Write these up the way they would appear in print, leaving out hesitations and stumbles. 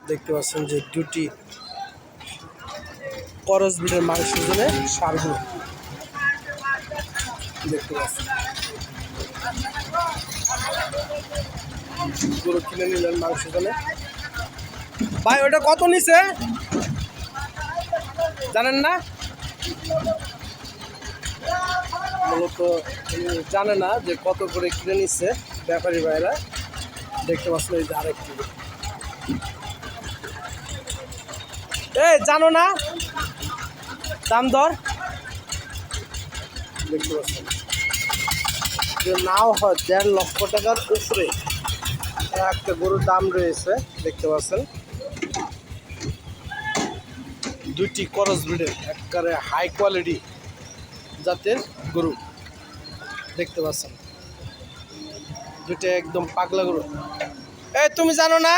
দেখতে পাচ্ছেন যে দুটি করস বিটের মাংস ওজনে সারগুলো দেখতে পাচ্ছেন। গরু কিনে নিলেন মাংস ওজনে। ভাই ওটা কত নিছে জানেন না? মূলত জানে না যে কত করে কিনে নিচ্ছে ব্যাপারী ভাইরা। দেখতে পাচ্ছেন এই যে আরেকটি। এই জানো না দাম দর? দেখতে পাচ্ছেন যে নাও হয় 1.5 লক্ষ টাকার উপরে একটা গরুর দাম রয়েছে। দেখতে পাচ্ছেন দুইটি করস ব্রিডের একবারে হাই কোয়ালিটি জাতের গরু দেখতে পাচ্ছেন। দুইটা একদম পাগলা গরু। এই তুমি জানো না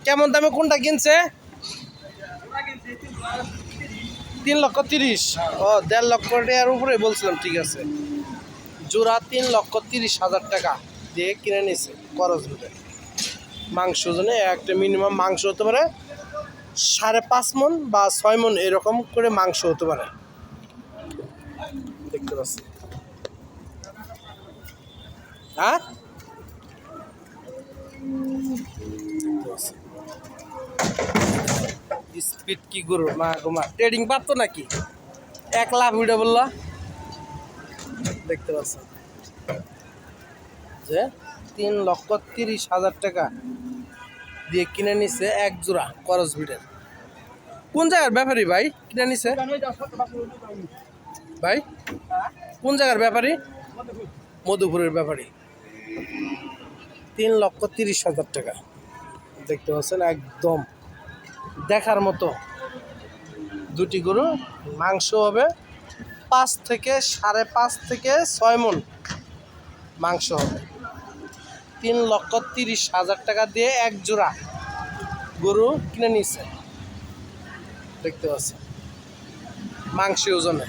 কেমন দামে কোনটা কিনছে? 3,30,000। ও 1.5 লক্ষ টাকার উপরে বলছিলাম, ঠিক আছে। জোড়া 3,30,000 টাকা দিয়ে কিনে নিছে করস ব্রিডের মাংস ওজনে। একটা মিনিমাম মাংস হতে পারে 5.5 মণ বা 6 মণ এরকম করে মাংস হতে পারে। দেখতে পাচ্ছি। হ্যাঁ স্পিড কি গরু মা গোমা ট্রেডিং পারতো নাকি? 1 লাখ ভিডিও বললো। দেখতে পাচ্ছেন যে 3,30,000 টাকা দিয়ে কিনে নিছে এক জোড়া করস ব্রিডের। কোন জায়গার ব্যাপারী ভাই কিনে নিছে? ভাই কোন জায়গার ব্যাপারী? মধুপুরের ব্যাপারী। 3,30,000 টাকা দেখতে পাচ্ছেন। একদম দেখার মতো দুটি গরু। মাংস হবে 5 থেকে 5.5 থেকে 6 মণ মাংস হবে। 3,30,000 টাকা দিয়ে এক জোড়া গরু কিনে নিচ্ছে। দেখতে পাচ্ছেন মাংস ওজনে।